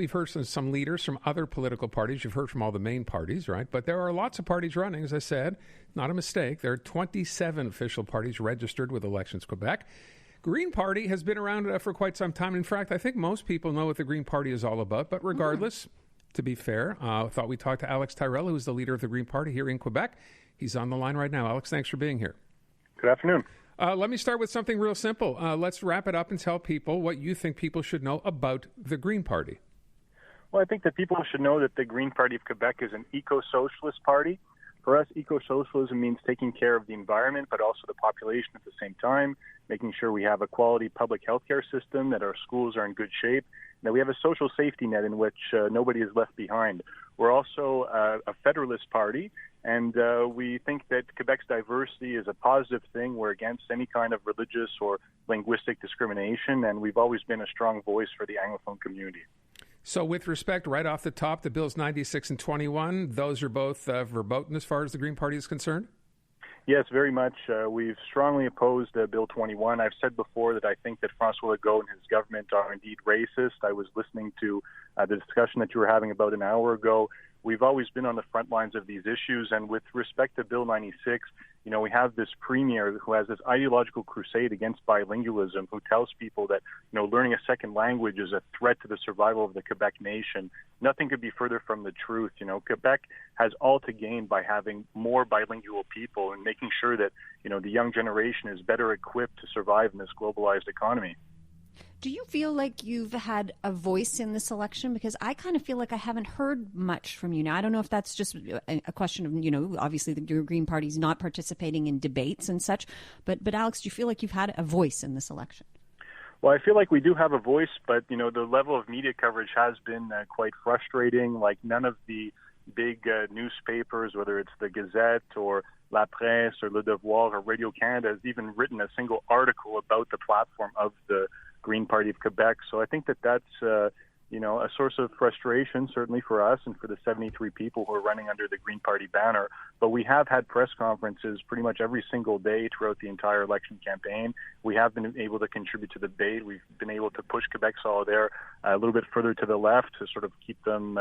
we've heard from some leaders from other political parties. You've heard from all the main parties, right? But there are lots of parties running, as I said. Not a mistake. There are 27 official parties registered with Elections Quebec. Green Party has been around for quite some time. In fact, I think most people know what the Green Party is all about. But regardless, to be fair, I thought we'd talk to Alex TYRRELL, who is the leader of the Green Party here in Quebec. He's on the line right now. Alex, thanks for being here. Good afternoon. Let me start with something real simple. Let's wrap it up and tell people what you think people should know about the Green Party. Well, I think that people should know that the Green Party of Quebec is an eco-socialist party. For us, eco-socialism means taking care of the environment, but also the population at the same time, making sure we have a quality public health care system, that our schools are in good shape, and that we have a social safety net in which nobody is left behind. We're also a federalist party, and we think that Quebec's diversity is a positive thing. We're against any kind of religious or linguistic discrimination, and we've always been a strong voice for the Anglophone community. So with respect, right off the top, the bills 96 and 21, those are both verboten as far as the Green Party is concerned? Yes, very much. We've strongly opposed Bill 21. I've said before that I think that François Legault and his government are indeed racist. I was listening to the discussion that you were having about an hour ago. We've always been on the front lines of these issues, and with respect to Bill 96, we have this premier who has this ideological crusade against bilingualism, who tells people that, learning a second language is a threat to the survival of the Quebec nation. Nothing could be further from the truth. Quebec has all to gain by having more bilingual people and making sure that, the young generation is better equipped to survive in this globalized economy. Do you feel like you've had a voice in this election? Because I kind of feel like I haven't heard much from you. Now, I don't know if that's just a question of, obviously the Green Party's not participating in debates and such. But Alex, do you feel like you've had a voice in this election? Well, I feel like we do have a voice, but, the level of media coverage has been quite frustrating. Like none of the big newspapers, whether it's the Gazette or La Presse or Le Devoir or Radio Canada, has even written a single article about the platform of the Green Party of Quebec. So I think that that's, a source of frustration, certainly for us and for the 73 people who are running under the Green Party banner. But we have had press conferences pretty much every single day throughout the entire election campaign. We have been able to contribute to the debate. We've been able to push Quebec Solidaire a little bit further to the left to sort of keep them,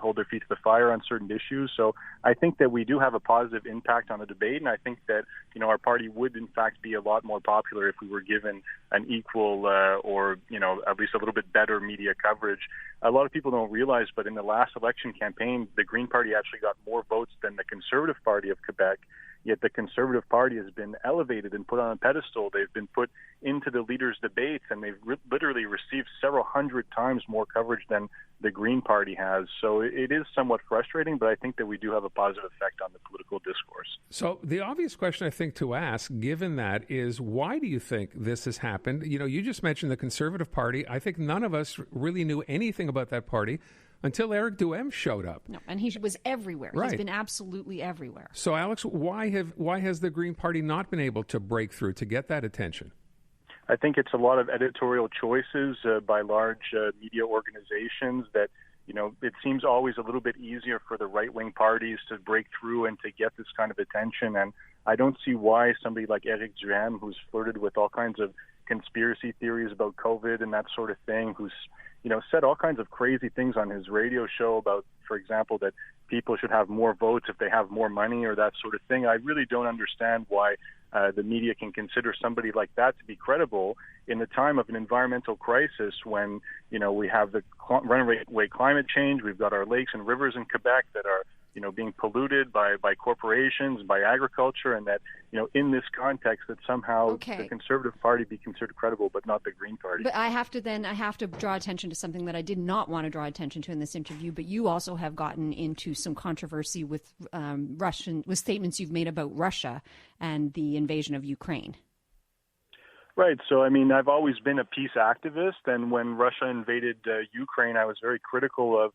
hold their feet to the fire on certain issues. So I think that we do have a positive impact on the debate, and I think that, our party would in fact be a lot more popular if we were given an equal or, at least a little bit better media coverage. A lot of people don't realize, but in the last election campaign, the Green Party actually got more votes than the Conservative Party of Quebec. Yet the Conservative Party has been elevated and put on a pedestal. They've been put into the leaders' debates, and they've literally received several hundred times more coverage than the Green Party has. So it is somewhat frustrating, but I think that we do have a positive effect on the political discourse. So the obvious question I think to ask, given that, is why do you think this has happened? You just mentioned the Conservative Party. I think none of us really knew anything about that party until Éric Duhem showed up. No, and he was everywhere. Right. He's been absolutely everywhere. So, Alex, why has the Green Party not been able to break through to get that attention? I think it's a lot of editorial choices by large media organizations that, it seems always a little bit easier for the right-wing parties to break through and to get this kind of attention. And I don't see why somebody like Éric Duhem, who's flirted with all kinds of conspiracy theories about COVID and that sort of thing, who's said all kinds of crazy things on his radio show about, for example, that people should have more votes if they have more money or that sort of thing. I really don't understand why the media can consider somebody like that to be credible in the time of an environmental crisis when, we have the runaway climate change. We've got our lakes and rivers in Quebec that are, being polluted by corporations, by agriculture, and that, in this context that somehow the Conservative Party be considered credible, but not the Green Party. But I have to draw attention to something that I did not want to draw attention to in this interview, but you also have gotten into some controversy with with statements you've made about Russia and the invasion of Ukraine. Right. So, I've always been a peace activist, and when Russia invaded Ukraine, I was very critical of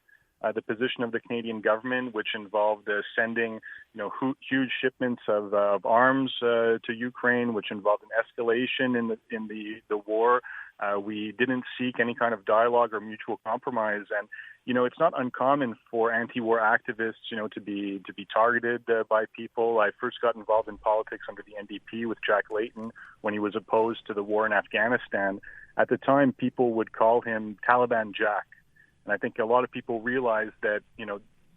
the position of the Canadian government, which involved sending, huge shipments of arms to Ukraine, which involved an escalation in the war. We didn't seek any kind of dialogue or mutual compromise, and it's not uncommon for anti-war activists, to be targeted by people. I first got involved in politics under the NDP with Jack Layton when he was opposed to the war in Afghanistan. At the time, people would call him Taliban Jack. And I think a lot of people realize that,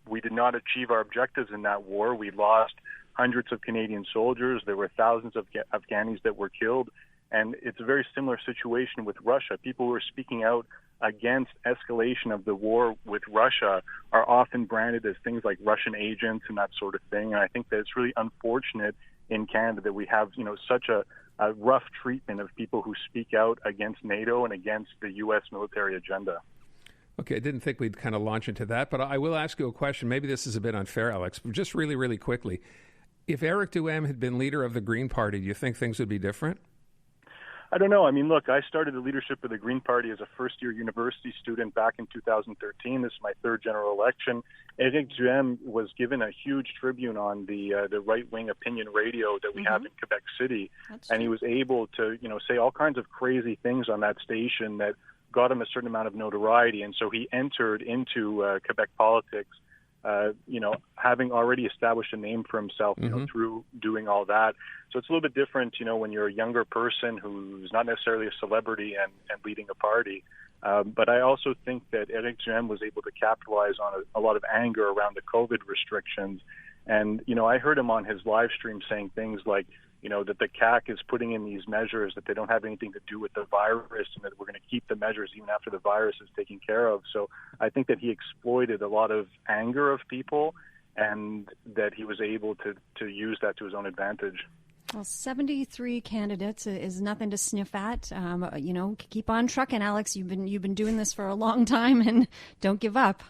we did not achieve our objectives in that war. We lost hundreds of Canadian soldiers. There were thousands of Afghanis that were killed. And it's a very similar situation with Russia. People who are speaking out against escalation of the war with Russia are often branded as things like Russian agents and that sort of thing. And I think that it's really unfortunate in Canada that we have, such a rough treatment of people who speak out against NATO and against the U.S. military agenda. Okay, I didn't think we'd kind of launch into that, but I will ask you a question. Maybe this is a bit unfair, Alex, but just really, really quickly. If Eric Duhem had been leader of the Green Party, do you think things would be different? I don't know. I mean, look, I started the leadership of the Green Party as a first-year university student back in 2013. This is my third general election. Eric Duhem was given a huge tribune on the right-wing opinion radio that we have in Quebec City, and he was able to, say all kinds of crazy things on that station that got him a certain amount of notoriety. And so he entered into Quebec politics, having already established a name for himself, through doing all that. So it's a little bit different, when you're a younger person who's not necessarily a celebrity and leading a party. But I also think that Eric Duhem was able to capitalize on a lot of anger around the COVID restrictions. And, I heard him on his live stream saying things like, that the CAQ is putting in these measures, that they don't have anything to do with the virus, and that we're going to keep the measures even after the virus is taken care of. So I think that he exploited a lot of anger of people, and that he was able to use that to his own advantage. Well, 73 candidates is nothing to sniff at. Keep on trucking, Alex. You've been doing this for a long time, and don't give up.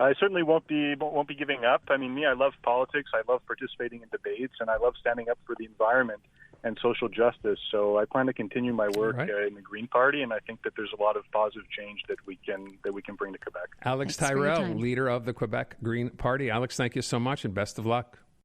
I certainly won't be giving up. I mean, I love politics. I love participating in debates, and I love standing up for the environment and social justice. So I plan to continue my work in the Green Party, and I think that there's a lot of positive change that we can bring to Quebec. Alex TYRRELL, leader of the Quebec Green Party. Alex, thank you so much, and best of luck.